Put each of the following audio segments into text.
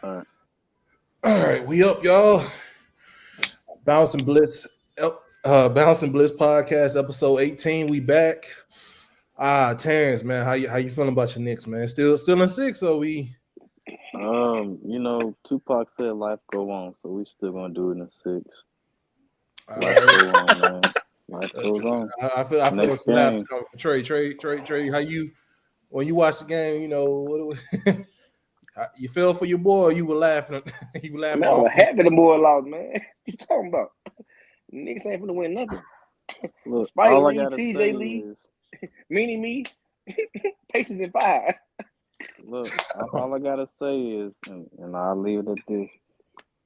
All right. All right, we up, y'all. Bouncing Blitz, Bouncing Blitz podcast, episode 18. We back. Terrence, man, how you feeling about your Knicks, man? Still in six, or we? Tupac said life go on, so we still gonna do it in 6. All Life right. go on, man. Life goes on. I feel Next some laughter game. coming for Trey. How you when you watch the game? You feel for your boy? Or you were laughing. You were laughing. Man, I was happy the boy lost, man. What you talking about? Niggas ain't finna win nothing. Look, Spike all I Lee, gotta TJ say Lee, is, Meanie Me, Pacers in 5. look, all I gotta say is, and I'll leave it at this.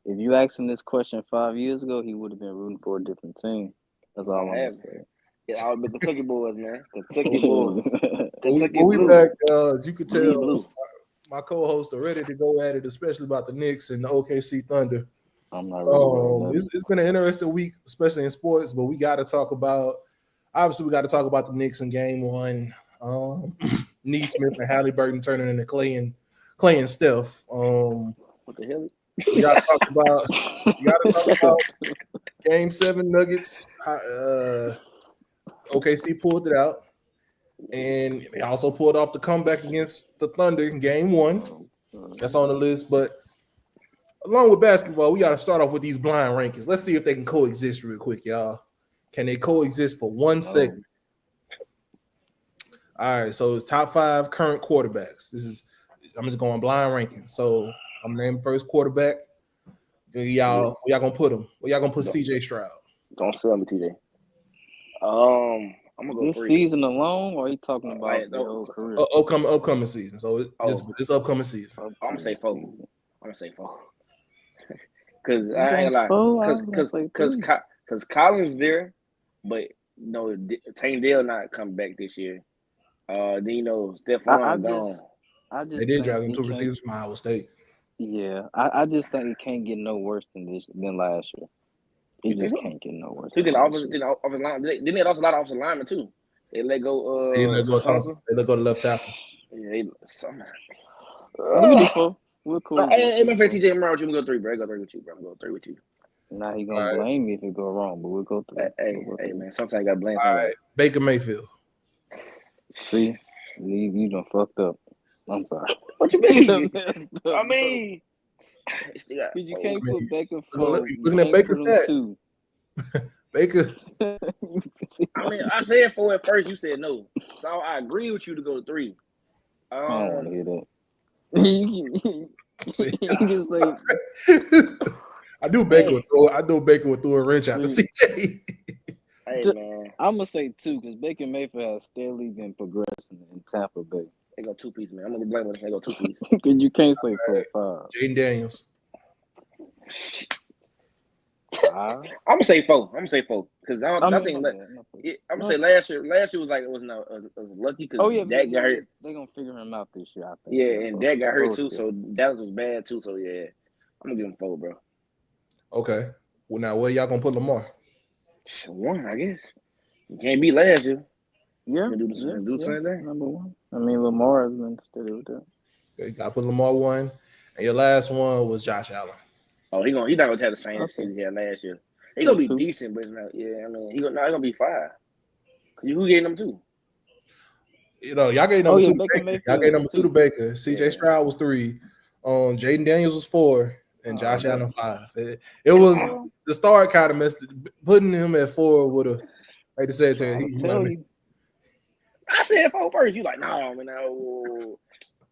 If you asked him this question 5 years ago, he would have been rooting for a different team. That's all I'm gonna say. Yeah, all the Kentucky boys, man. Kentucky boys. Kentucky we Blue. back, as you could Blue, tell. blue. My co-hosts are ready to go at it, especially about the Knicks and the OKC Thunder. I'm not really It's been an interesting week, especially in sports, but we got to talk about the Knicks in game one. Neesmith and Halliburton turning into Clay and Steph. What the hell? We got to talk about game 7 Nuggets. OKC pulled it out. And they also pulled off the comeback against the Thunder in game 1. That's on the list. But along with basketball, we got to start off with these blind rankings. Let's see if they can coexist real quick, y'all. Can they coexist for 1 segment? All right, so it's top 5 current quarterbacks. I'm just going blind ranking. So I'm naming first quarterback. Y'all gonna put him? Where y'all gonna put CJ Stroud? Don't sell me, TJ. I'm gonna go this 3. season alone, or are you talking about the whole career? Upcoming season. So this upcoming season. I'm gonna say 4. Because I ain't gonna lie. Because Collins there, but Tank Dale not come back this year. Then Stephon gone. They did drag him 2 receivers from Iowa State. Yeah, I just think it can't get no worse than last year. It just can't get no worse. So didn't they had also a lot of offensive linemen too. They let go. They let go to left tackle. Yeah, Beautiful. We're cool. Hey, my friend TJ Morrow, you gonna go 3, bro. I go 3 with you, bro. I'm going 3 with you. Now he gonna blame me if it go wrong, but we'll go 3. Hey, man. Sometimes you gotta blame somebody. All right, Baker Mayfield. See, you done fucked up. I'm sorry. What you mean? I mean, you can't put Baker for. Looking at Baker's stat. Baker. I mean, I said 4 at first. You said no, so I agree with you to go to 3. I don't want to hear that. You can say. I knew Baker would throw a wrench out to CJ. Hey, man. I'm gonna say 2 because Baker Mayfield has steadily been progressing in Tampa Bay. They go 2 piece, man. I'm gonna blame them. They go 2 piece. Because you can't say 4-5. Jaden Daniels. I'm gonna say 4. Because I'm gonna say last year. Last year was like it was lucky because Dak got hurt. They're gonna figure him out this year, I think. Yeah, and Dak got hurt too, so Dallas was bad too. So yeah, I'm gonna give him 4, bro. Okay. Well, now where y'all gonna put Lamar? 1, I guess. You can't beat last year. Yeah, do the same thing. Number 1. I mean, Lamar has been steady with that. You got to put Lamar 1, and your last one was Josh Allen. Oh, he not gonna have the same season he had last year. He gonna be decent, but he gonna be 5. Who gave him 2? Y'all gave number 2 to Baker. Y'all gave number 2 to Baker. CJ Stroud was 3. Jaden Daniels was 4. And Josh Allen 5. It was the start kind of messed it. Putting him at 4 would have, like I said to him. I said 4 first. You like, no, man, no.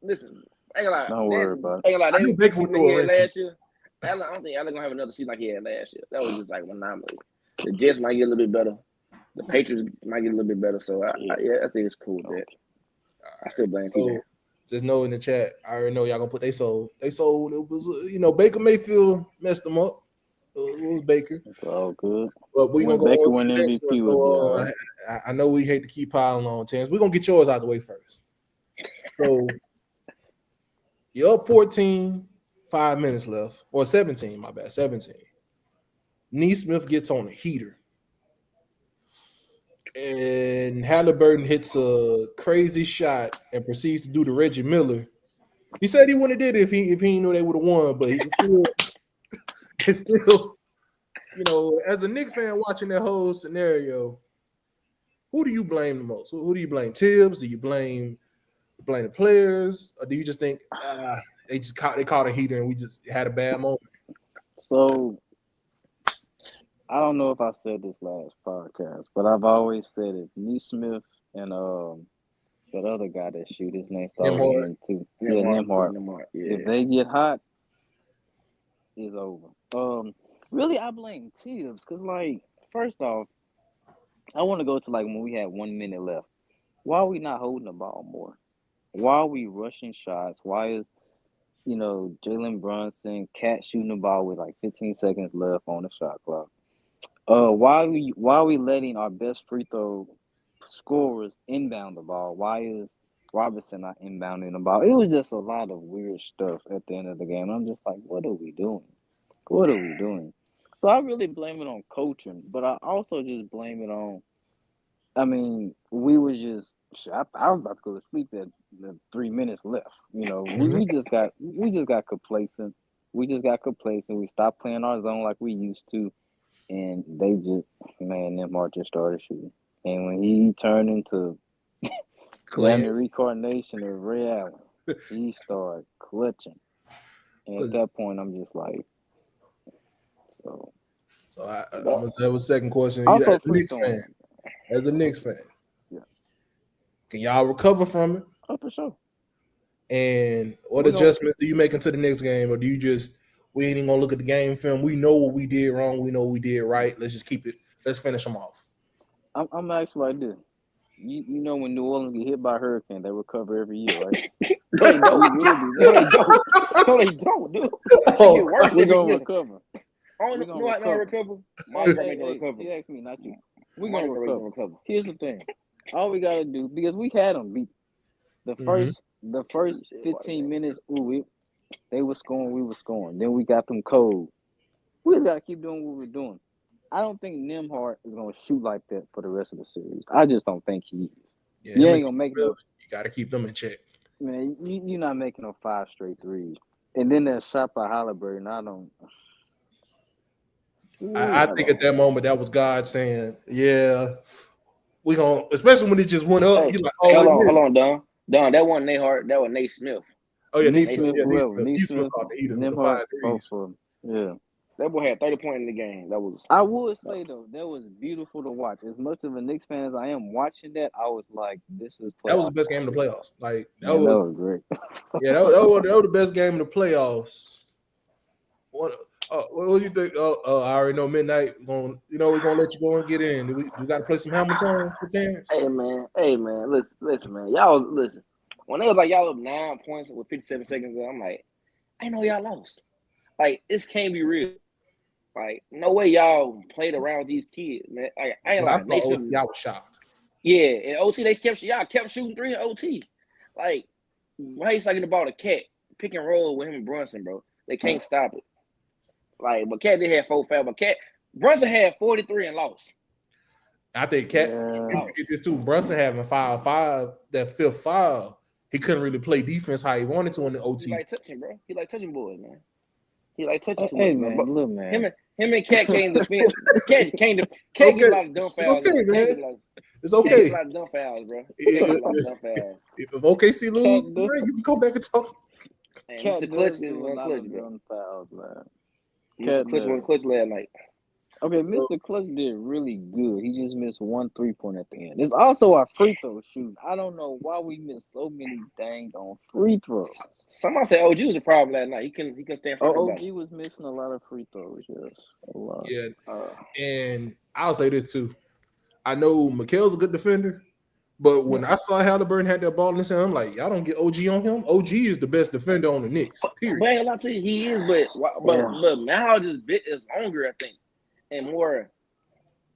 Listen, I ain't gonna lie. Don't worry about it. Ain't gonna lie. I knew Baker would throw it last year. I don't think Allen gonna have another season like he had last year. That was just like an anomaly. The Jets might get a little bit better. The Patriots might get a little bit better. So I think it's cool. That I still blame TJ. Just know in the chat, I already know y'all gonna put they sold. It was Baker Mayfield messed them up. It was Baker. It's all good. But we gonna go Baker on to the next MVP one. So, I know we hate to keep piling on, Terrence. We're gonna get yours out of the way first. So you're up 14, 5 minutes left, or 17. My bad, 17. Neesmith gets on a heater. And Halliburton hits a crazy shot and proceeds to do the Reggie Miller He said he wouldn't have did it if he knew they would have won, but it's still, as a Knicks fan watching that whole scenario, who do you blame the most? Who do you blame? Tibbs? Do you blame the players, or do you just think they caught a heater and we just had a bad moment? So I don't know if I said this last podcast, but I've always said it. Neesmith and that other guy that shoot, his name started with N too. Yeah, Nembhard. Yeah. If they get hot, it's over. Really, I blame Tibbs because, like, first off, I want to go to like when we had 1 minute left. Why are we not holding the ball more? Why are we rushing shots? Why is Jalen Brunson, Cat shooting the ball with like 15 seconds left on the shot clock? Why are we letting our best free throw scorers inbound the ball? Why is Robertson not inbounding the ball? It was just a lot of weird stuff at the end of the game. I'm just like, what are we doing? What are we doing? So I really blame it on coaching, but I also just blame it on. I mean, we were just. I was about to go to sleep at the 3 minutes left. We just got complacent. We stopped playing our zone like we used to, and they just Nembhard just started shooting. And when he turned into the reincarnation of Ray Allen, he started clutching. And at that point, I'm just like, so. I'm gonna have a second question. Also, as a Knicks fan, yeah, can y'all recover from it? Oh, for sure. And what adjustments do you make into the next game, or do you just we ain't even gonna look at the game film? We know what we did wrong. We know what we did right. Let's just keep it. Let's finish them off. I'm actually like this. You know when New Orleans get hit by a hurricane, they recover every year, right? No, they don't. No, they don't, dude. We're gonna recover. We're gonna recover. My gonna recover. He asked me, not you. We're gonna recover. Here's the thing. All we gotta do, because we had them beat the first 15 minutes. They were scoring, we were scoring. Then we got them cold. We just gotta keep doing what we're doing. I don't think Nembhard is gonna shoot like that for the rest of the series. I just don't think he is. Yeah, you ain't gonna make no. You gotta keep them in check. Man, you're not making no 5 straight threes. And then that shot by Halliburton, I don't. I think at that moment that was God saying, "Yeah, we gonna." Especially when it just went up. You're like, hold on, Don. That wasn't Nate Hart. That was Nate Smith. Oh yeah, Nate Smith. Nate Smith caught the heater with the 5 threes. Yeah. That boy had 30 points in the game. I would say though, that was beautiful to watch. As much of a Knicks fan as I am watching that, I was like, "This is." That was the best game of the playoffs. Like that was great. Yeah, that was the best game of the playoffs. What do you think? I already know midnight. We're gonna let you go and get in. We got to play some Hamilton for 10. Hey man, listen, man. Y'all listen. When they was like y'all up 9 points with 57 seconds, I'm like, I know y'all lost. Like this can't be real. Like no way y'all played around with these kids, man. Like I ain't like I saw OT, I was shocked. Yeah, and OT they kept shooting 3 in OT. Like why he's talking about a Cat pick and roll with him and Brunson, bro? They can't stop it. Like, but Cat did have 4 fouls, but Brunson had 43 and lost. I think Cat get this too. Brunson having 5, that 5th foul, he couldn't really play defense how he wanted to in the OT. He like touching, bro. He like touching boys, man. He like touching too much, man. Look, man. Him and Cat came to defend. Cat get a lot of dumb fouls. It's okay, man. It's okay. A lot of dumb fouls, bro. If OKC lose, you can come back and talk. Mr. Clutch is one clutch, bro. Fouls, man. Mr. Clutch won clutch last night. Okay, Mr. Clutch did really good. He just missed 1 3-point at the end. It's also our free throw shoot. I don't know why we missed so many dang on free throws. Somebody said OG was a problem last night. He couldn't stand for OG was missing a lot of free throws, yes. A lot. Yeah. And I'll say this too. I know Mikal's a good defender, but when I saw Halliburton had that ball in his hand, I'm like, y'all don't get OG on him. OG is the best defender on the Knicks. Period. But I ain't gonna lie to you, he is, but Mal just bit is longer, I think. And more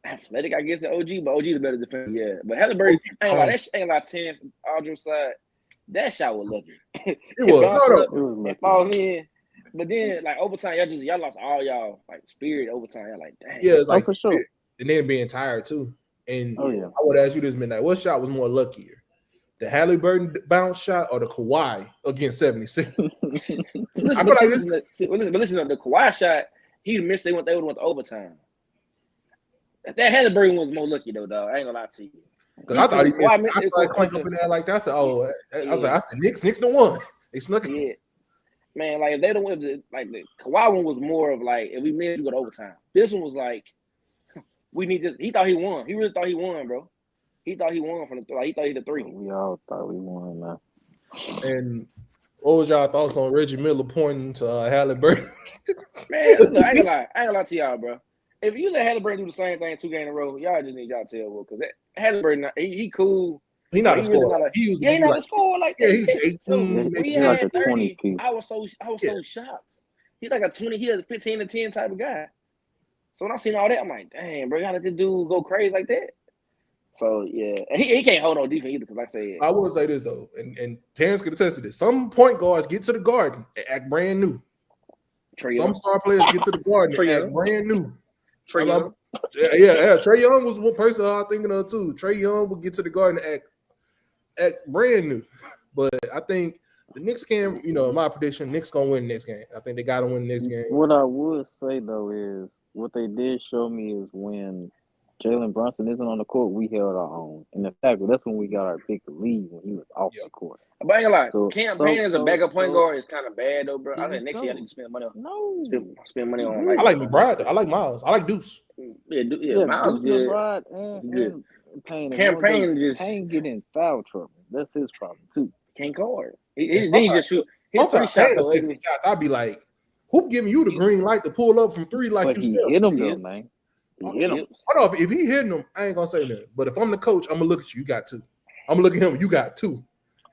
athletic, I guess, than OG, but OG's a better defender, yeah. But Halliburton, ain't like 10 Aldridge's side. That shot was lucky. It was. It was lucky. Falls in. But then, like, overtime, y'all lost all y'all, like, spirit overtime. Y'all like, dang. Yeah, it's like, for sure. And then being tired, too. And I would ask you this midnight, what shot was more luckier? the Halliburton bounce shot or the Kawhi against 76. Listen, the Kawhi shot, he missed. They would have went to overtime. That Halliburton was more lucky though, dog. I ain't gonna lie to you. Because I thought he missed. I started clank up in there like that. I said, I said, Knicks the one. They snuck it. Yeah. Man, like if they don't win, like the Kawhi one was more of like if we missed, we go to overtime. This one was like we need this. He thought he won. He really thought he won, bro. He thought he won from the he thought he hit the three. We all thought we won, man. And what was y'all thoughts on Reggie Miller pointing to Halliburton? Man, look, I ain't gonna lie to y'all, bro. If you let Halliburton do the same thing 2 games in a row, y'all just need y'all to tell because Halliburton, he cool. He not a scorer. He ain't not a scorer like that. Yeah, he's 18. He had 30. I was so shocked. He's like a 20. He a 15 to 10 type of guy. So when I seen all that, I'm like, dang, bro, how did this dude go crazy like that? So yeah, and he can't hold on defense either. Because like I said, I will say this though, and Terrence could attest to this. Some point guards get to the Garden and act brand new. Some star players get to the Garden and act brand new. Trae Young. Yeah. Trae Young was one person I was thinking of too. Trae Young would get to the Garden and act brand new. But I think the Knicks can, in my prediction, Knicks gonna win the next game. I think they gotta win the next game. What I would say though is what they did show me is when Jalen Brunson isn't on the court, we held our own. And in fact, that's when we got our big lead when he was off the court. But I ain't gonna lie, Cam Payne as a backup point guard is kind of bad though, bro. I think next year I need to spend money on. Spend money on. I like McBride. I like Miles. I like Deuce. Yeah, Miles good. McBride and Payne. Cam Payne just get in foul trouble. That's his problem too. Can't guard. He just shoot. Sometimes Payne takes shots. I'd be like, who giving you the green light to pull up from 3 like but you still hit him though, man. He hit him. I know if he hitting him, I ain't gonna say that. But if I'm the coach, I'm gonna look at you. You got 2. I'm gonna look at him. You got 2.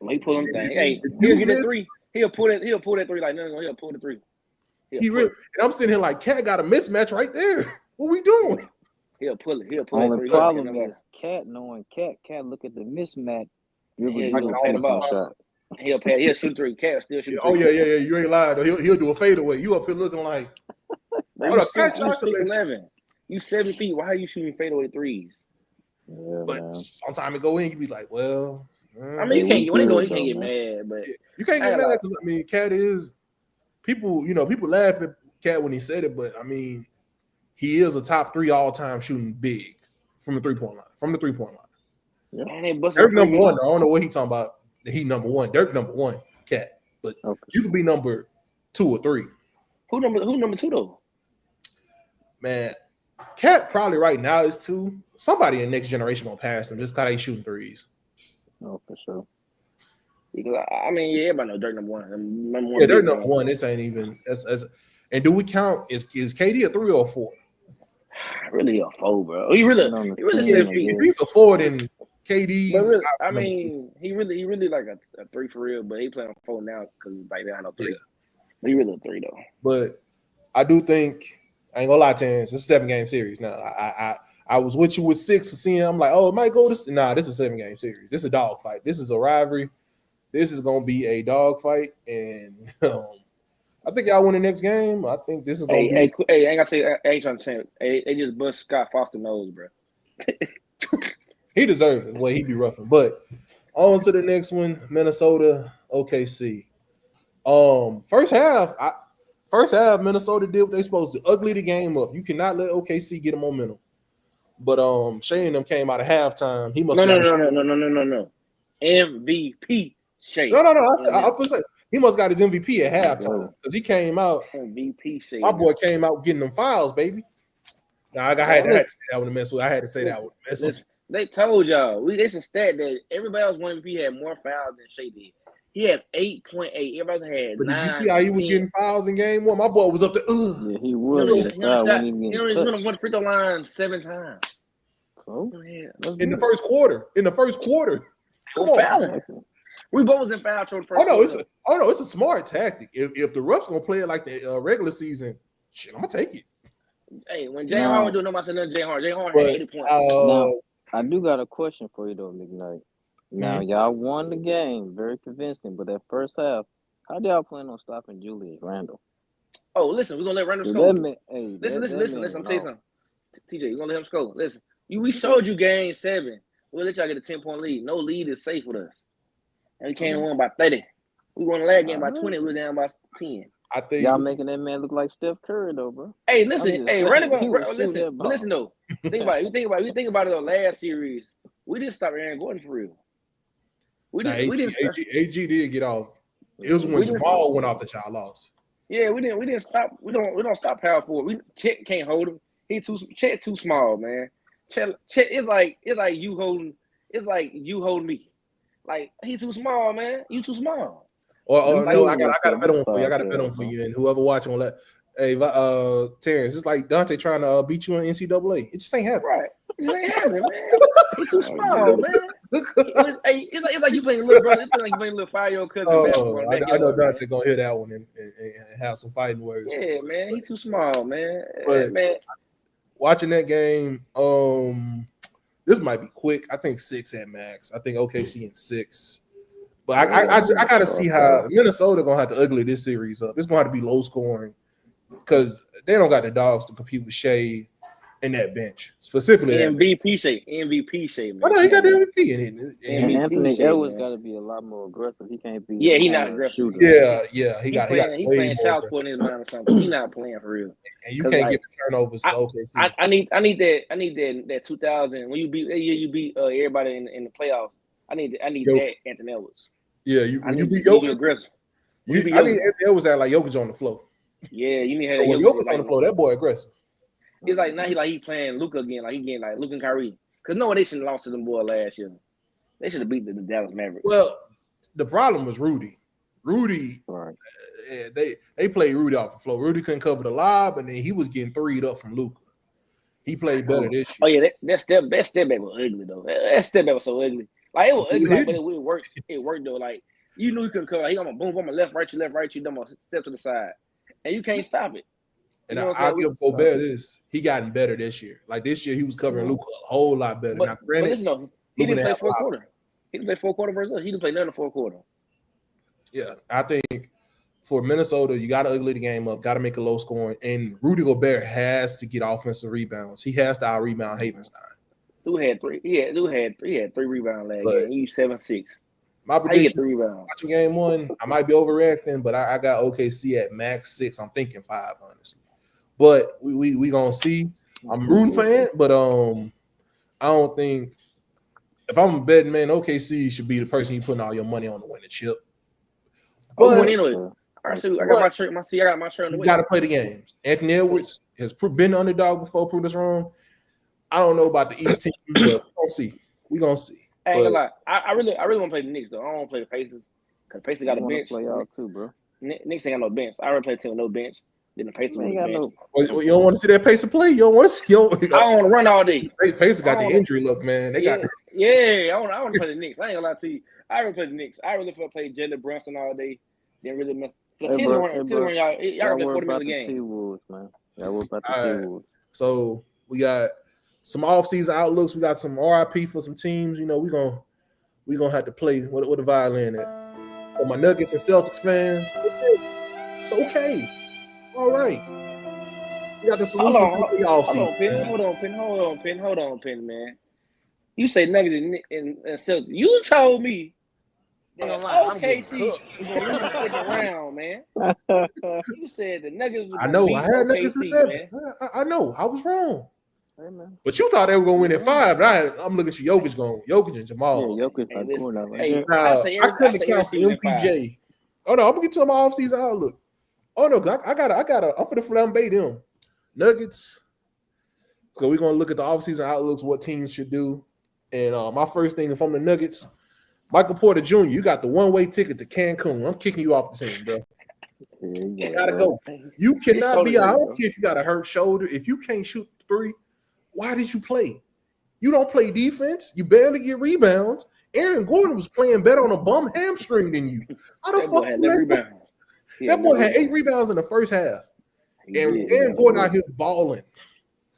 He pull him down. Hey, he'll get a 3. He'll pull that 3 like no. He'll pull the 3. He really. And I'm sitting here like, Cat got a mismatch right there. What we doing? He'll pull it. He'll pull it. The problem is Cat knowing Cat look at the mismatch. He'll pay. He'll shoot 3. Cat still shoot. Oh yeah. You ain't lying though. He'll do a fadeaway. You up here looking like. You 6'11". You 7 feet. Why are you shooting fadeaway 3s? Yeah, but man. sometime it go in, you be like, well. I mean, you can't get mad, but you can't get mad because Cat is people. People laugh at Cat when he said it, but I mean, he is a top 3 all-time shooting big from the 3-point line. Yeah. Dirk number 1. I don't know what he talking about. He number 1. Dirk number 1. Cat, but you could be number 2 or 3. Who number 2 though? Man, Cat probably right now is 2. Somebody in the next generation gonna pass him just because he's shooting 3s. Oh, for sure. Because I mean, everybody know Dirk number 1. Yeah, Dirk number 1. This ain't even as. And do we count? Is KD a 3 or a 4? Really a 4, bro. He really 7 feet. If he's a 4, then KD's. Really, I mean, he really like a 3 for real, but he playing 4 now because back then I know 3. Yeah. But he really a 3 though. But I do think I ain't gonna lie, Terrence. It's a 7-game series now. I was with you with 6 seeing. I'm like, oh, it might go this. Nah, this is a 7-game series. This is a dog fight. This is a rivalry. This is gonna be a dog fight, and I think y'all win the next game. I think this is gonna be. Hey, I ain't gonna say. I ain't trying to say. Hey, they just bust Scott Foster nose, bro. He deserves it. The way he be roughing. But on to the next one, Minnesota, OKC. First half, Minnesota did what they supposed to. Ugly the game up. You cannot let OKC get a momentum. But Shea and them came out of halftime. He must no. MVP Shea. No. I was saying he must got his MVP at halftime because he came out. MVP Shea. My boy came out getting them fouls, baby. Now I had to say that with a mess with. I had to say that with a mess with. They told y'all. It's a stat that everybody else won MVP had more fouls than Shea did. He had 8.8. Everybody had. But did you see how he was getting fouls in game 1? My boy was up there. Yeah, he was. He only went to free throw line 7 times. So in the first quarter. Come on. We both was in foul trouble first. It's a smart tactic. If the refs gonna play it like the regular season, shit, I'm gonna take it. Hey, when Jay Hart do nobody said nothing. Jay Hart had 80 points. Now, I do got a question for you though, McKnight. Now y'all won the game, very convincing, but that first half, how do y'all plan on stopping Julius Randle? Oh, listen, we're gonna let Randle score. Listen. I'm tell you something. TJ, we're gonna let him score. Listen, we showed you game 7. We'll let y'all get a 10-point lead. No lead is safe with us. And we came and won by 30. We won the last game by 20. We were down by 10. I think y'all making that man look like Steph Curry though, bro. Hey, listen. Hey, Randy listen. But listen though. Think about it. We think about it. The last series, we didn't stop Aaron Gordon for real. We didn't. AG did get off. It was when Jamal went off that y'all lost. Yeah, we didn't stop. We don't stop power forward. Chet can't hold him. Chet too small, man. Chet it's like you holding. It's like you hold me. Like he too small, man. You too small. Or no, I got a better one for you. I got a better one for you, and whoever watching will let. Hey, Terrence, it's like Dante trying to beat you in NCAA. It just ain't happening. Right. It ain't happening, man. He's too small, man. It's like you playing a little brother. It's like you playing a little 5-year-old cousin basketball. I know Dante gonna hear that one and have some fighting words. Yeah, man. He's too small, man. But man. Watching that game, this might be quick. I think 6 at max. I think OKC in 6. But I got to see how Minnesota gonna have to ugly this series up. It's gonna have to be low scoring because they don't got the dogs to compete with Shea and that bench specifically. MVP Shea, man. Oh no, he got the MVP in it. And Anthony Edwards got to be a lot more aggressive. He can't be. Yeah, he's not aggressive. Shooter. Yeah, he playing child support in his mind or something. He's not playing for real. And you can't get turnovers. I need that 2000 when you beat everybody in the playoffs. I need that Anthony Edwards. Yeah, you beat Jokic. Aggressive. I need Anthony Edwards at like Jokic on the floor. Yeah, you need to have Jokic on the floor. That boy aggressive. It's like now he playing Luka again, like he getting like Luka and Kyrie. Cause no, they shouldn't have lost to them boys last year. They should have beat the Dallas Mavericks. Well, the problem was Rudy. Right. They played Rudy off the floor. Rudy couldn't cover the lob, and then he was getting 3'd up from Luka. He played better this year. Oh yeah, that step back was ugly though. That step back was so ugly. Like it was ugly, but it worked. It worked though. Like you knew he couldn't cover. Like, he gonna boom, I'm left, right, you, then I'm gonna step to the side, and you can't stop it. And I give Gobert this. He gotten better this year. Like this year, he was covering Luka a whole lot better. Now, granted, he didn't play 4 quarter. He didn't play 4 quarter versus us. He didn't play none of 4 quarter. Yeah, I think for Minnesota, you got to ugly the game up. Got to make it low scoring. And Rudy Gobert has to get offensive rebounds. He has to out rebound Havenstein. Who had 3? He had 3 rebounds last game. He's 7-6. My prediction, watching game 1, I might be overreacting, but I got OKC at max 6. I'm thinking 5, honestly. But we gonna see. I'm rooting for it, but I don't think if I'm a betting man, OKC should be the person you putting all your money on to win the chip. But I got my shirt. I got my shirt on the way. You got to play the games. Anthony Edwards has been the underdog before, proved us wrong. I don't know about the East team, but we're gonna see. We're gonna see. I ain't gonna lie. I really want to play the Knicks though. I don't want to play the Pacers because Pacers got a bench. Play y'all too, bro. Knicks ain't got no bench. I already played a team with no bench. Then the Pacers ain't got no. You don't want to see that Pacer play. You don't want to see. I don't want to run all day. Pacers got the injury look, man. They got. Yeah, I want to play the Knicks. I ain't gonna lie to you. I already played the Knicks. I really feel play Jalen Brunson all day. Didn't really miss. Y'all got 40 minutes a game. T-Wolves, man. Y'all worry about the T-Wolves. So we got some off-season outlooks. We got some RIP for some teams. You know, we gonna have to play with the violin at. For my Nuggets and Celtics fans, it's okay. All right. We got the solution for the off-season. Hold on, Penn, man. You say Nuggets and Celtics. You told me. OKC is going to stick around, man. You said the Nuggets. I know. I had Nuggets in 7. I know. I was wrong. Hey, but you thought they were going to win at 5. I'm looking at Jokic and Jamal. Yeah, Jokic not going out right now. I couldn't account for MPJ. Oh no, I'm gonna get to my off-season outlook. Oh no, I'm for the flambe them Nuggets. So we're gonna look at the off-season outlooks, what teams should do. And my first thing, if I'm the Nuggets, Michael Porter Jr., you got the one-way ticket to Cancun. I'm kicking you off the team, bro. You gotta go. You cannot be. I don't care if you got a hurt shoulder. If you can't shoot 3, why did you play? You don't play defense. You barely get rebounds. Aaron Gordon was playing better on a bum hamstring than you. How the fuck that boy had 8 rebounds in the first half. And Aaron Gordon out here balling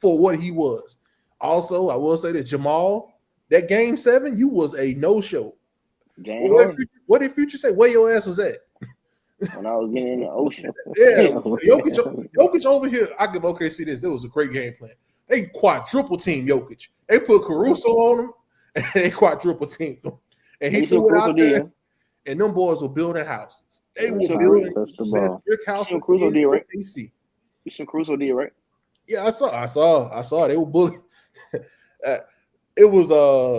for what he was. Also, I will say that Jamal, that game 7, you was a no-show. What did Future say? Where your ass was at? When I was getting in the ocean. Yeah, Jokic over here. I give OKC this. That was a great game plan. They quadruple team Jokic. They put Caruso on him, and they quadruple teamed him. And he threw it out there. and them boys were building houses. They were Sure. building Touch the best ball. brick houses Crusoe in did, right? OKC. Christian Crusoe did, right? Yeah, I saw. They were bullying. It was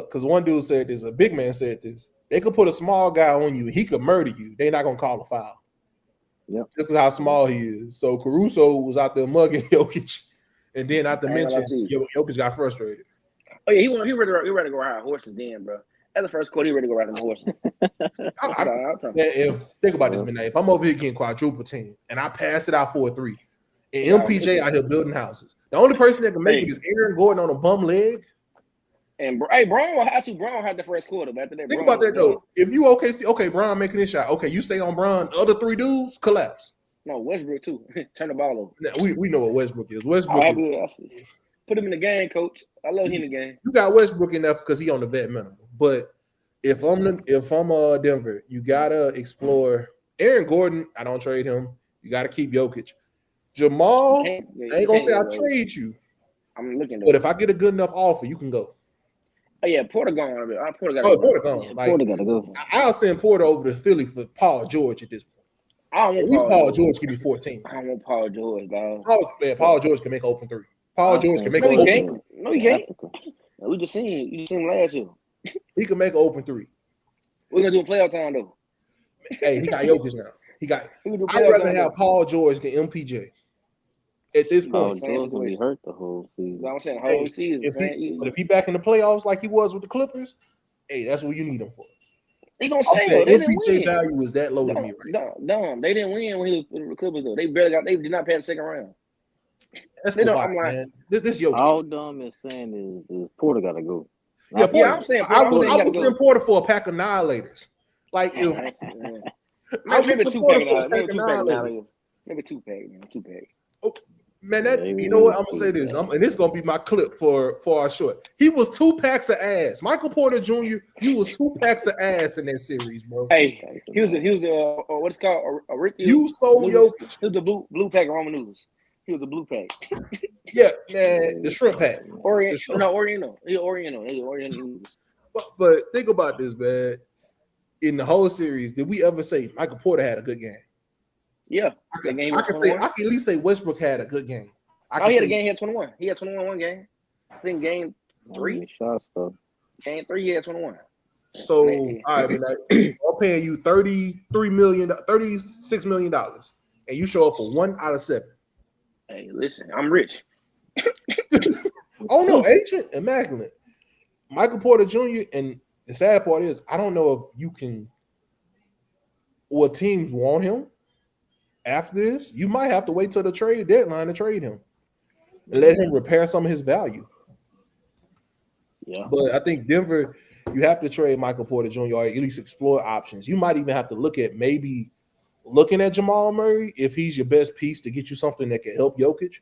because one dude said this, a big man said this. They could put a small guy on you, he could murder you. They're not gonna call a foul. Yep. This is how small he is. So Caruso was out there mugging Jokic, and then not to mention Jokic got frustrated. Oh yeah, he ready to go ride horses then, bro. At the first quarter, he ready to go ride them horses. Think about this, midnight. If I'm over here getting quadruple team and I pass it out for a 3, and MPJ out here building houses, the only person that can make it is Aaron Gordon on a bum leg. And Brown had the first quarter, but after that, think about that though. If you okay, Brown making this shot. Okay, you stay on Brown. The other 3 dudes collapse. No, Westbrook too. Turn the ball over. Now, we know what Westbrook is. Westbrook put him in the game, coach. I love him in the game. You got Westbrook enough because he on the vet minimum. But if I'm Denver, you gotta explore Aaron Gordon. I don't trade him. You gotta keep Jokic. Jamal, I ain't gonna say I trade you. I'm looking. But if I get a good enough offer, you can go. Oh yeah, Porter gone. Porter got to go. I'll send Porter over to Philly for Paul George at this point. I don't want Paul George give me 14. I don't want Paul George, dog. Paul George can make open 3. Paul George can make an open 3. No, he can't. We just seen him last year. He can make an open 3. We're gonna do a playoff time though. Hey, he got Jokic now. I'd rather have Paul George than MPJ. At this point, George gonna be hurt the whole season. I'm saying whole season. If he back in the playoffs like he was with the Clippers, hey, that's what you need him for. He gonna say MPJ value is that low to me right now. They didn't win when he was with the Clippers though. They did not pass the second round. That's cool, man. This Jokic. All Dumb is saying is Porter gotta go. Yeah, I'm saying I would send Porter for a pack of annihilators. Like if maybe 2-pack, maybe 2-pack. Oh, man, you know what? I'm gonna say this, and this is gonna be my clip for our short. He was 2 packs of ass. Michael Porter Jr. He was 2 packs of ass in that series, bro. Hey, he was what's called a Ricky. You sold Jokic. He was the blue pack of Roman noodles. He was the blue pack. Yeah, man, the shrimp pack. Oriental. But think about this, man. In the whole series, did we ever say Michael Porter had a good game? Yeah, I can at least say Westbrook had a good game. He had a game. He had 21. He had 21 one game. I think game 3. Shots though. Game 3, he had 21. So all right, I'm paying you $36 million, and you show up for 1 out of 7. Hey, listen, I'm rich. Oh no, ancient, immaculate. Michael Porter Jr. And the sad part is, I don't know if you can. What teams want him after this? You might have to wait till the trade deadline to trade him and let him repair some of his value. Yeah, but I think Denver, you have to trade Michael Porter Jr. or at least explore options. You might even have to look at maybe looking at Jamal Murray if he's your best piece to get you something that can help Jokic.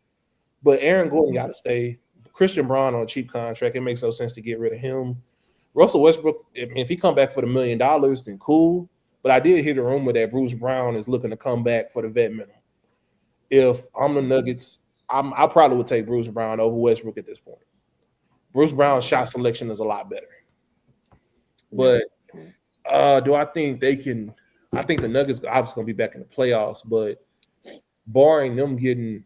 But Aaron Gordon got to stay. Christian Braun on a cheap contract. It makes no sense to get rid of him. Russell Westbrook, if he come back for the $1 million, then cool. But I did hear the rumor that Bruce Brown is looking to come back for the vet minimum. If I'm the Nuggets, I probably would take Bruce Brown over Westbrook at this point. Bruce Brown's shot selection is a lot better. But do I think they can? I think the Nuggets are obviously going to be back in the playoffs, but barring them getting,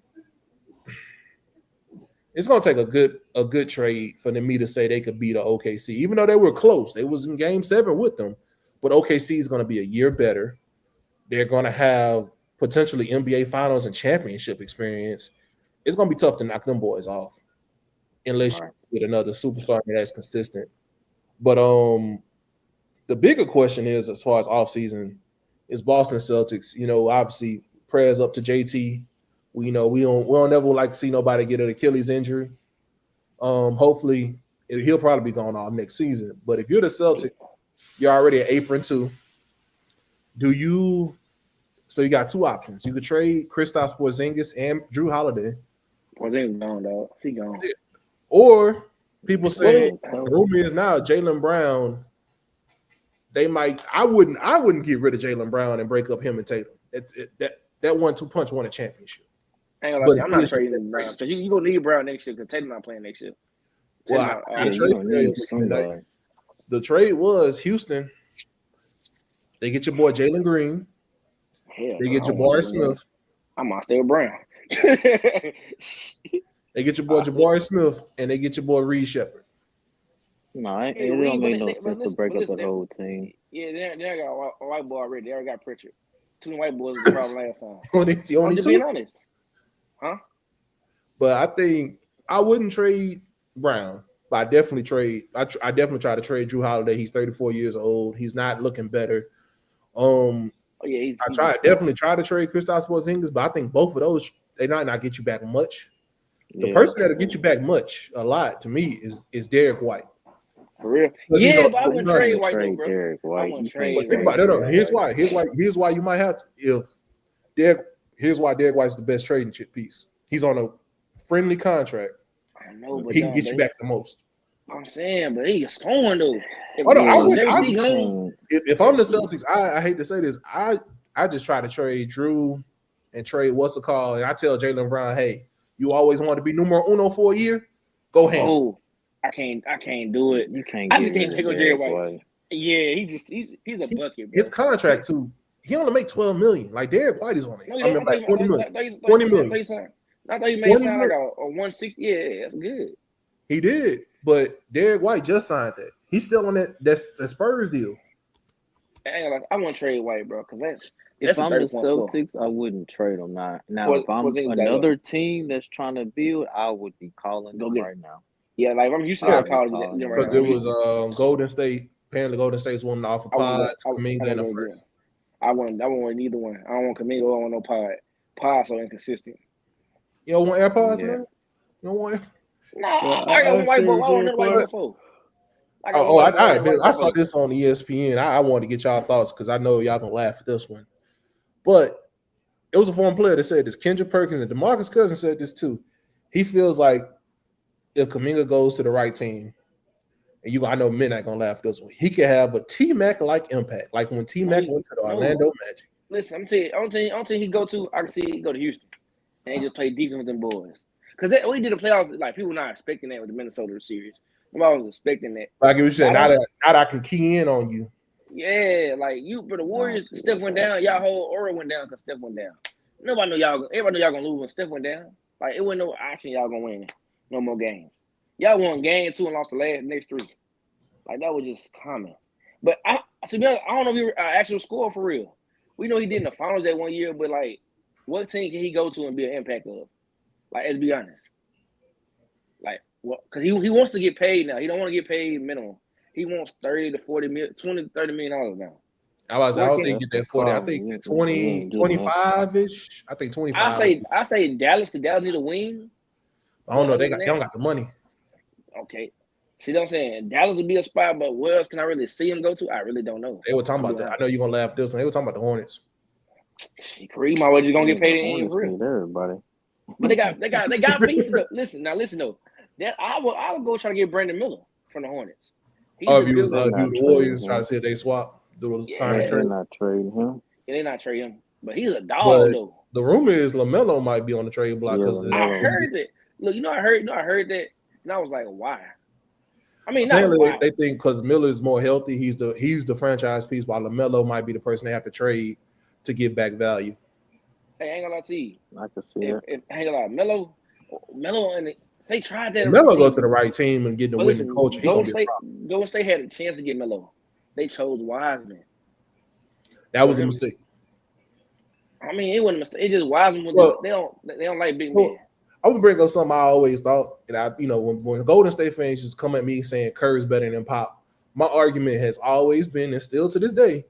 it's going to take a good trade for me to say they could beat the OKC, even though they were close. They was in Game 7 with them, but OKC is going to be a year better. They're going to have potentially NBA Finals and championship experience. It's going to be tough to knock them boys off unless you get another superstar that's consistent. But the bigger question is, as far as offseason, is Boston Celtics. You know, obviously prayers up to JT. We don't ever like to see nobody get an Achilles injury. Hopefully he'll probably be gone all next season. But if you're the Celtics, you're already at apron 2. So you got 2 options. You could trade Kristaps Porzingis and Drew Holiday. Porzingis gone, dog. He gone. Or people say the rumor is now Jaylen Brown. They might. I wouldn't get rid of Jaylen Brown and break up him and Tatum. That 1-2 punch won a championship. I'm not trading Brown because you gonna need Brown next year because Tatum not playing next year. The trade was Houston. They get your boy Jalen Green. Hell, They get I don't Jabari want Smith. I'm on Stale Brown. They get your boy Jabari Smith, and they get your boy Reed Shepard. No, it don't make no sense to break up the whole team. Yeah, they got a white boy already. They already got Pritchard. 2 white boys was the problem last time. Only I'm just two? being honest. Huh? But I think I wouldn't trade Brown. But I definitely trade. I definitely try to trade Drew Holiday. He's 34 years old. He's not looking better. Definitely try to trade Kristaps Porzingis, but I think both of those they might not get you back much. The person that'll get you back a lot to me is Derek White. For real? Yeah, but I wouldn't trade White though, bro. Derek White. Think about it. Here's why you might have to. Here's why Derek White's the best trading chip piece. He's on a friendly contract. I know, but he can get you back the most. I'm saying, but he's scoring though. If I'm the Celtics, I hate to say this, I just try to trade Drew and trade what's it called, and I tell Jaylen Brown, hey, you always want to be numero uno for a year, go ahead. Oh, I can't do it. You can't. I just can't take on Derek White. Yeah, he's a bucket. Bro. His contract too. He only make $12 million. Like Derek White is on it. No, like $20 million. $20 million. I thought he made sound like a 160. Yeah, that's good. He did, but Derek White just signed that. He's still on that Spurs deal. I want to trade White, bro, because that's if I'm the Celtics, I wouldn't trade him. Now if I'm another team that's trying to build, I would be calling them right now. Yeah, like I'm used to calling them because it was Golden State. Apparently, Golden State's wanting to offer pods. Kuminga in the first. I wouldn't want neither one. I don't want Kuminga. I don't want no pod. Pod's so inconsistent. You don't want AirPods, man? You don't want? No, I got one white boy. I want another white boy before. I saw this on ESPN. I wanted to get y'all thoughts because I know y'all gonna laugh at this one. But it was a former player that said this. Kendrick Perkins and DeMarcus Cousins said this too. He feels like if Kuminga goes to the right team, and I know men not gonna laugh at this one, he could have a T-Mac like impact, like when T-Mac went to the Orlando Magic. Listen, I'm telling you, I don't think he go to. I can see he go to Houston and he just play defense with them boys. Because we did the playoffs, like people not expecting that with the Minnesota series. Nobody was expecting that. Like you said, now that I can key in on you. Yeah, like for the Warriors, Steph went down. Y'all whole aura went down because Steph went down. Nobody know y'all. Everybody know y'all gonna lose when Steph went down. Like it wasn't no option y'all gonna win no more games. Y'all won game 2 and lost the next 3. Like that was just common. But to be honest, I don't know if he actual score for real. We know he did in the finals that one year, but like, what team can he go to and be an impact of? Like, let's be honest. Like, what? Because he wants to get paid now. He don't want to get paid minimum. He wants 30 to 40 million, 20 to 30 million dollars now. I don't think you get that 40. I think 20, 25-ish. I think 25. I say Dallas, because Dallas need a wing. I don't know. They don't got the money. Okay. See what I'm saying? Dallas would be a spot, but where else can I really see him go to? I really don't know. They were talking about that. I know you're gonna laugh at this one. They were talking about the Hornets. Kareem already gonna get paid in real. Everybody. But they got pieces. Listen though. That I would go try to get Brandon Miller from the Hornets. You the Warriors trying to see if they swap. They're not trading him. Yeah, they're not trading him. But he's a dog though. The rumor is LaMelo might be on the trade block. I heard that. Look, I heard that, and I was like, why? I mean, they think because Miller is more healthy, he's the franchise piece, while LaMelo might be the person they have to trade to get back value. Hey, I ain't gonna lie to you. I can see it. I ain't gonna lie, Melo, and they tried that. Melo go to the right team and get the winning coach. Golden State had a chance to get Melo. They chose Wiseman. That was a mistake. I mean, it wasn't a mistake. It just Wiseman. They don't like big men. I would bring up something I always thought, and when Golden State fans just come at me saying Curry's better than Pop, my argument has always been, and still to this day,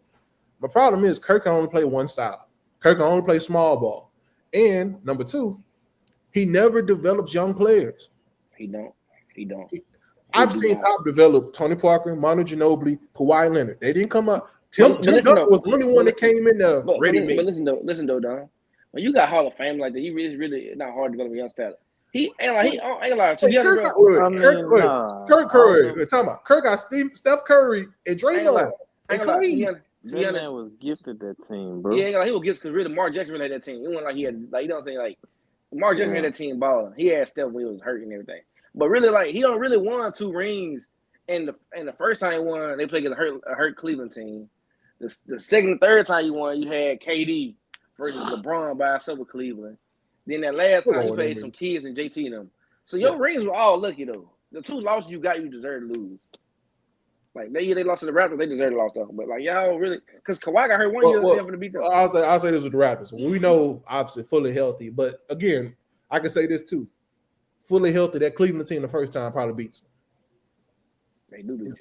my problem is Kirk can only play one style. Kirk can only play small ball. And number 2, he never develops young players. He don't. I've seen Pop develop Tony Parker, Manu Ginobili, Kawhi Leonard. They didn't come up. Tim Duncan was the only one that came in there ready-made. But listen though, Don. When you got Hall of Fame like that, he really not hard to develop a young style. He ain't like to be honest, Kirk Curry. Talking about Kirk got Steph Curry and Draymond and Clay. That man was gifted that team, bro. Yeah, he was gifted because really Mark Jackson really had that team. It wasn't like he had you know what I'm saying, like Mark Jackson had that team balling. He had Steph when he was hurt and everything. But really, like he don't really won 2 rings. And the first time they won, they played against a hurt Cleveland team. the second and third time you won, you had KD versus LeBron by itself with Cleveland. Then that last time you played some kids and JT and them. So your rings were all lucky though. The 2 losses you got, you deserve to lose. Like they lost to the Raptors, they deserve to lose stuff. But like y'all really, because Kawhi got hurt one year, for to beat them. I'll say this with the Raptors. We know obviously fully healthy, but again, I can say this too. Fully healthy, that Cleveland team the first time probably beats them. They do.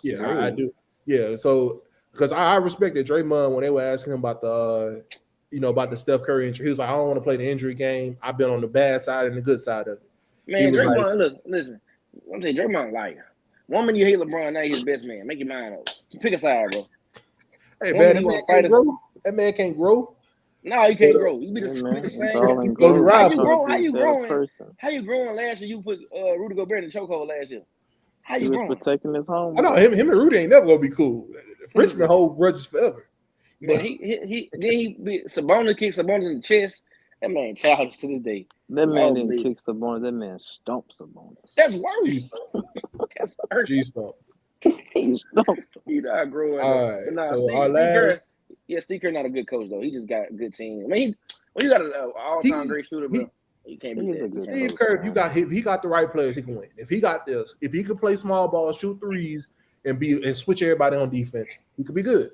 Yeah, I do. Yeah, so because I respected Draymond when they were asking him about the about the Steph Curry injury. He was like, I don't want to play the injury game. I've been on the bad side and the good side of it. Man, Draymond, look, listen. I'm saying Draymond liar. One minute you hate LeBron, now he's his best man. Make your mind up. Pick a side, bro. Hey, man, that man can't grow. No, you can't grow. You be the same. How you growing last year? You put Rudy Gobert in the chokehold last year. How you growing? Protecting his home. I know him and Rudy ain't never gonna be cool. Frenchman hold grudges forever. Man, he beat Sabonis, kicked Sabonis in the chest. That man childish to this day. That man didn't kick Sabonis. That man stomped Sabonis. That's worse. That's worse. G-stomp. He stomped. He not growing. All right. So our last. Steve Kerr not a good coach though. He just got a good team. I mean, when you got an all-time great shooter, bro, you can't be that. Steve Kerr, if he got the right players, he can win. If he got this, if he could play small ball, shoot threes, and switch everybody on defense, he could be good.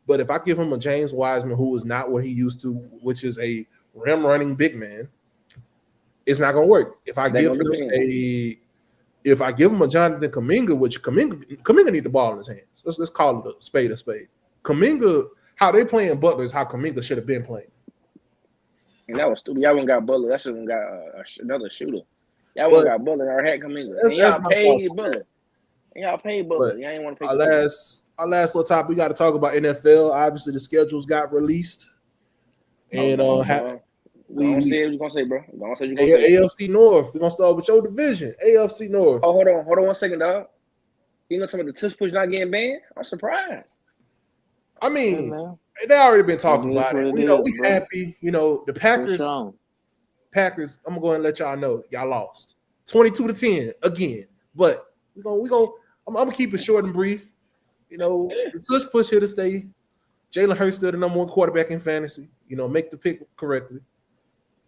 But if I give him a James Wiseman who is not what he used to, which is a rim running big man, it's not gonna work. If I give him a Jonathan Kuminga, which Kuminga need the ball in his hands. Let's call it a spade. Kuminga, how they playing Butler is how Kuminga should have been playing. And that was stupid. Y'all wouldn't got Butler. That should have got another shooter. Y'all wouldn't got Butler or had Kuminga. And y'all paid Butler. Y'all ain't want to pay. Our last little topic, we got to talk about NFL. Obviously, the schedules got released, and Don't say what you're gonna say, bro. Don't say what you're gonna say. AFC North. We're gonna start with your division, AFC North. Oh, hold on 1 second, dog. You know something? The tush push not getting banned. I'm surprised. I mean, they already been talking about it. We happy. The Packers. Packers. I'm gonna go ahead and let y'all know y'all lost 22-10 again. But I'm gonna keep it short and brief. The tush push here to stay. Jalen Hurts still the number 1 quarterback in fantasy. Make the pick correctly.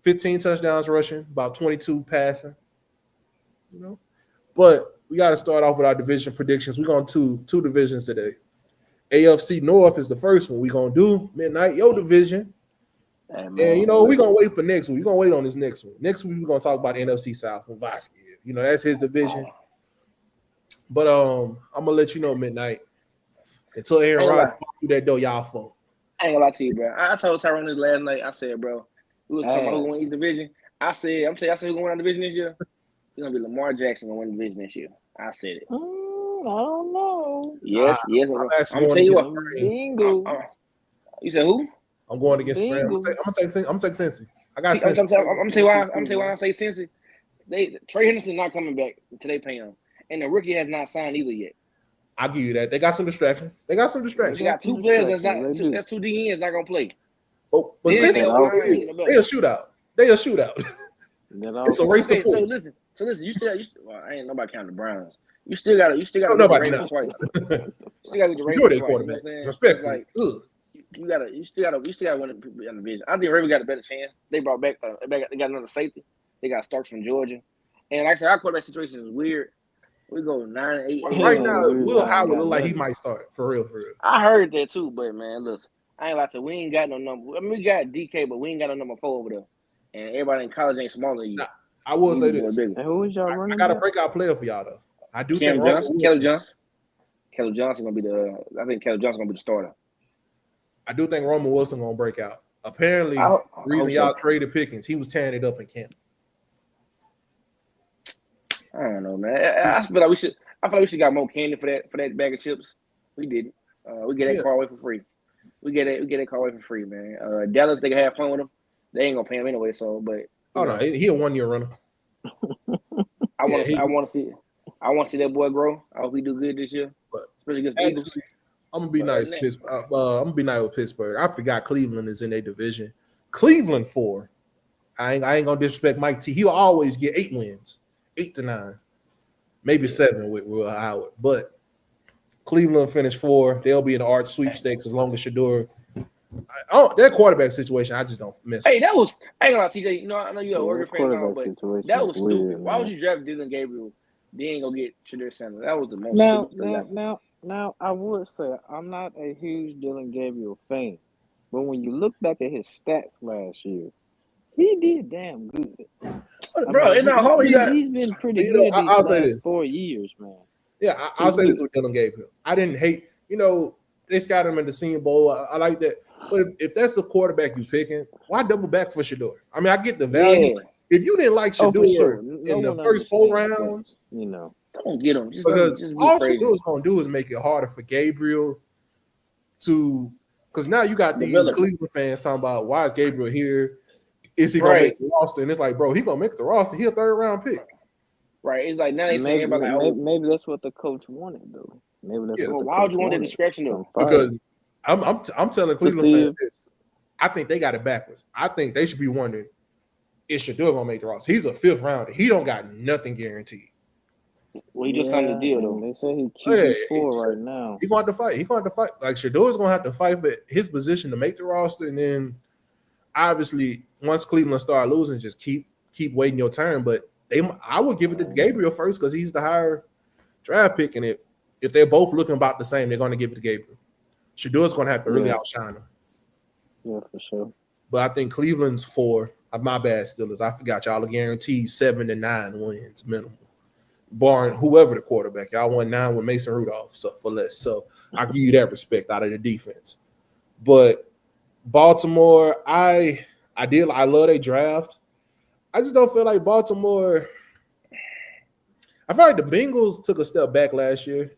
15 touchdowns rushing, about 22 passing. But we got to start off with our division predictions. We're going to two divisions today. AFC North is the first one. We're going to do midnight, your division. And, we're going to wait for next week. We're going to wait on this next one. Next week, we're going to talk about the NFC South and Vasquez. That's his division. But I'm going to let you know midnight. Until Aaron Rodgers walk through that door, y'all fuck. I ain't gonna lie to you, bro. I told Tyrone this last night. I said, bro, we was talking about who win each division. I said who gonna win our division this year? It's gonna be Lamar Jackson gonna win the division this year. I said it. I don't know. Yes. I'm gonna tell you what. You said who? I'm going against the Rams. I'm gonna take Cincy. I got Cincy. I'm gonna tell you why I say Cincy. Trey Henderson not coming back until they pay him, and the rookie has not signed either yet. I'll give you that. They got some distraction. They got 2 players that's 2 DNs not gonna play. Oh, but they a shootout. It's a race to 4. So listen. You still. Well, I ain't nobody counting the Browns. You still got. You still got. Nobody twice. You still got to the Ravens twice. Quarterback. Respect. Like, you still got to win the division. I think Ravens got a better chance. They brought back. They got another safety. They got Starks from Georgia. And like I said, our quarterback situation is weird. We go 9-8. Right now, Will Howard look like he might start for real. I heard that too, but man, listen, I ain't like to. We ain't got no number. I mean, we got DK, but we ain't got no number 4 over there. And everybody in college ain't smaller than you. I will say this. And who is y'all running? I got a breakout player for y'all though. I do think Kelly Johnson gonna be the. I think Kelly Johnson gonna be the starter. I do think Roman Wilson gonna break out. Apparently, reason y'all traded Pickens, he was tearing it up in camp. I don't know, man. I feel like we should got more candy for that bag of chips. We didn't. We get that car away for free. We get that car away for free, man. Dallas, they can have fun with him. They ain't gonna pay him anyway. So, but no, he a 1-year runner. I want to see that boy grow. I hope he do good this year. But especially against the Eagles. I'm gonna be nice. I'm gonna be nice with Pittsburgh. I forgot Cleveland is in their division. Cleveland 4. I ain't gonna disrespect Mike T. He'll always get 8 wins. 8 to 9, maybe 7 with Will Howard. But Cleveland finished 4. They'll be in the arch sweepstakes as long as Shador. Their quarterback situation, I just don't miss. Hey, that was I ain't gonna lie, TJ. You know, I know you're a Oregon fan now, quarterback but situation that was weird, stupid. Why man. would you draft Dylan Gabriel? Then go get Shador Sanders. That was the most stupid thing ever. Now, I would say I'm not a huge Dylan Gabriel fan, but when you look back at his stats last year, he did damn good. Bro, He's been pretty good these last 4 years, man. Yeah, I'll say this with Dylan Gabriel. I didn't hate, they got him in the Senior Bowl. I like that. But if that's the quarterback you're picking, why double back for Shador? I mean, I get the value. Yeah. If you didn't like Shador in the first 4 rounds, don't get him. Because all Shador's going to do is make it harder for Gabriel to – because now you got these Cleveland fans talking about, why is Gabriel here? Is he going to make the roster? And it's like, bro, he's going to make the roster. He's a 3rd-round pick. Right. It's like now they saying about maybe that's what the coach wanted, though. Maybe that's what why would you want that discretion, though? Because I'm telling Cleveland fans this. I think they got it backwards. I think they should be wondering, is Shador going to make the roster? He's a 5th rounder. He don't got nothing guaranteed. Well, he just signed the deal, though. They say he QB4 right now. He's going to have to fight. Like, Shador's going to have to fight for his position to make the roster. And then, obviously, once Cleveland start losing, just keep waiting your turn. But I would give it to Gabriel first because he's the higher draft pick. And if they're both looking about the same, they're going to give it to Gabriel. Shador's going to have to really outshine him. Yeah, for sure. But I think Cleveland's 4. My bad, Steelers. I forgot y'all are guaranteed 7 to 9 wins minimum. Barring whoever the quarterback. Y'all won 9 with Mason Rudolph, so for less. So I give you that respect out of the defense. But Baltimore, I love their draft. I just don't feel like Baltimore. I feel like the Bengals took a step back last year.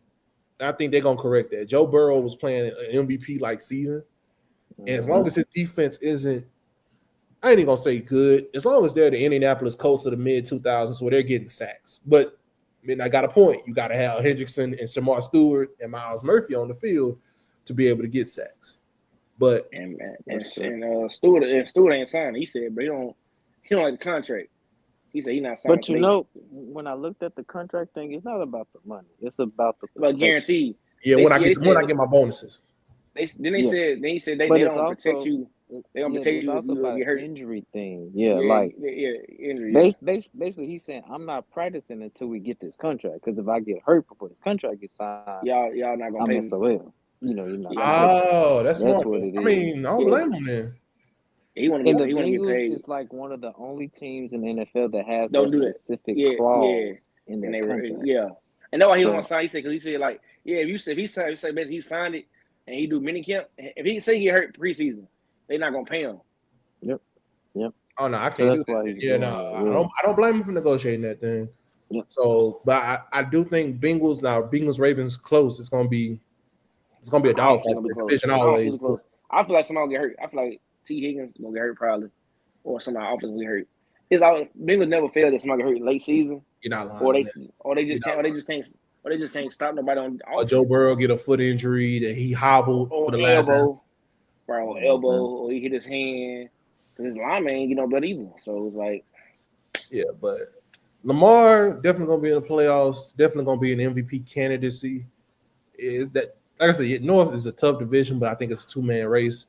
And I think they're gonna correct that. Joe Burrow was playing an MVP like season. And as long as his defense isn't, I ain't even gonna say good, as long as they're the Indianapolis Colts of the mid-2000s where they're getting sacks. But I mean, I got a point. You got to have Hendrickson and Shamar Stewart and Miles Murphy on the field to be able to get sacks. But Stewart ain't signed. He said, but he don't like the contract. He said he's not signing. But when I looked at the contract thing, it's not about the money. It's about the guarantee. Yeah, when I get my bonuses. He said they don't protect you. They don't protect you if you get hurt. Injury thing. Injury. Basically, he's saying I'm not practicing until we get this contract because if I get hurt before this contract gets signed, y'all not gonna pay me. You're not. That's what it is. I mean, I don't blame him then. He want to get paid. It's like one of the only teams in the NFL that has that specific clause in their contract. Yeah, and that's why he don't want to sign. He said if he signed it and he do minicamp, if he say he get hurt preseason, they're not gonna pay him. Yep. Oh no, I can't do that. Yeah, no, I don't blame him for negotiating that thing. Yep. So, but I do think Bengals Ravens close. It's gonna be a dogfight. Always. I feel like somebody will get hurt. I feel like T. Higgins gonna get hurt probably, or somebody offense will get hurt. Bengals never fail that somebody get hurt late season. You're not lying. Or they just can't stop nobody on. Or Joe Burrow get a foot injury that he hobbled for the last time. Elbow, or he hit his hand. Because his lineman ain't get no blood either. So it's like. Yeah, but Lamar definitely going to be in the playoffs. Definitely going to be an MVP candidacy. Is that, like I said, North is a tough division, but I think it's a 2-man race.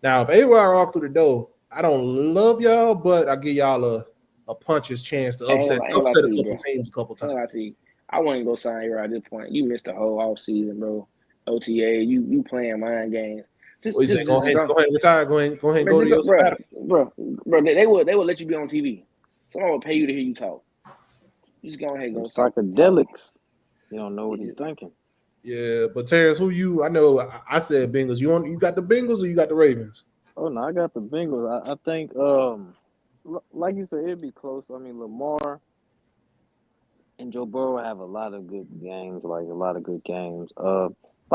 Now, if A-Rod walk through the door, I don't love y'all, but I give y'all a puncher's chance to upset a couple teams a couple times. I wouldn't go sign A-Rod at this point. You missed the whole offseason, bro. OTA, you playing mind games. Go ahead and retire. Go ahead and go to your spot. Bro, they would let you be on TV. Someone will pay you to hear you talk. Just go ahead and go. Psychedelics. You don't know what he's thinking. Yeah, but Terrence, I know I said Bengals. You got the Bengals or you got the Ravens? Oh no, I got the Bengals. I think like you said, it'd be close. I mean, Lamar and Joe Burrow have a lot of good games, But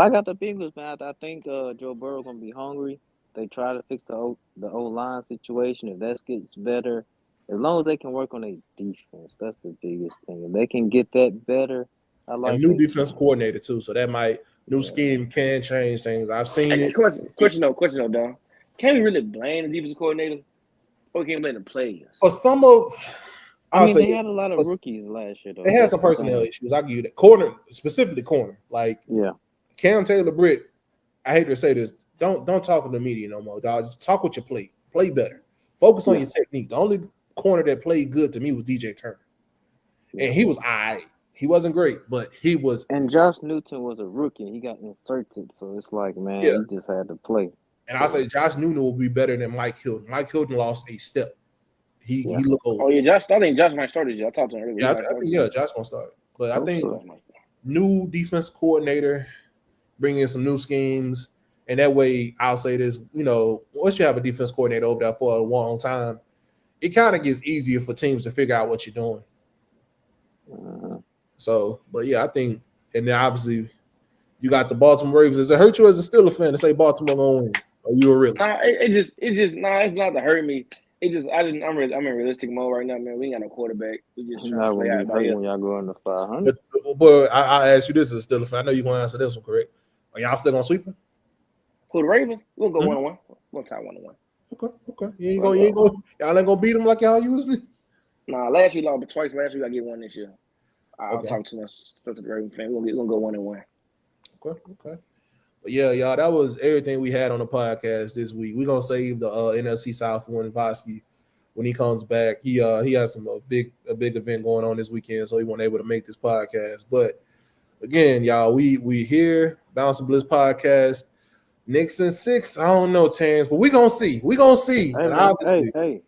I got the Bengals, man. I think Joe Burrow's gonna be hungry. They try to fix the O-line situation. If that gets better, as long as they can work on their defense, that's the biggest thing. If they can get that better, I like. A new defense coordinator too, so that scheme can change things. I've seen it. Question though, Don. Can we really blame the defensive coordinator, or can we blame the players? For some of, they had a lot of rookies last year. Though. They had some personnel issues. I'll give you that. Corner, specifically corner, Cam Taylor-Britt, I hate to say this, don't talk to the media no more, dog. Just talk with your play. Play better. Focus on your technique. The only corner that played good to me was DJ Turner. And he was all right. He wasn't great, but he was. And Josh Newton was a rookie. He got inserted, so it's like, man, he just had to play. And I say Josh Newton will be better than Mike Hilton. Mike Hilton lost a step. He looked old. Oh yeah, I think Josh might start this year. I talked to him earlier. Yeah, Josh gonna start. But I think new defense coordinator, bring in some new schemes, and that way I'll say this, once you have a defense coordinator over there for a long time, it kind of gets easier for teams to figure out what you're doing. So, but yeah, I think, and then obviously you got the Baltimore Ravens. Does it hurt you as a Steelers fan to say Baltimore gonna win? Are you a realist? Nah, it's not to hurt me. I'm in realistic mode right now, man. We ain't got no quarterback. We just trying to play out when y'all go into 500. But I ask you this as a Steelers fan. I know you're gonna answer this one correct. Are y'all still gonna sweep them? Who, the Ravens? We'll go 1-1. We'll tie 1-1. Okay. Y'all ain't gonna beat them like y'all usually. Nah, last year lost twice. Last year I get one this year. I'm talking too much stuff to the Ravens fan. We're gonna go 1-1. Okay. But yeah, y'all, that was everything we had on the podcast this week. We're gonna save the NFC South for Vasky when he comes back. He has a big event going on this weekend, so he wasn't able to make this podcast. But again, y'all, we here, Bouncing Blitz podcast. Knicks and 6. I don't know, Terrence, but we gonna see. Hey,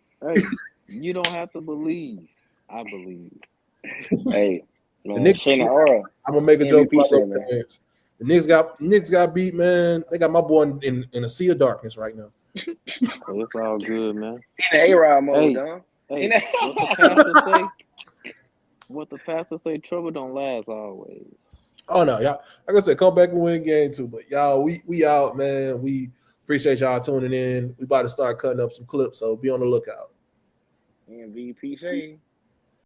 you don't have to believe. I believe. Hey, man, the Knicks, I'm gonna make a joke about that, Terrence. The Knicks got beat, man. They got my boy in a sea of darkness right now. It's all good, man. In the A-Rod mode, dog. Hey, what the pastor say, trouble don't last always. Oh no, y'all. Like I said, come back and win game too. But y'all, we out, man. We appreciate y'all tuning in. We about to start cutting up some clips, so be on the lookout. MVP Shane.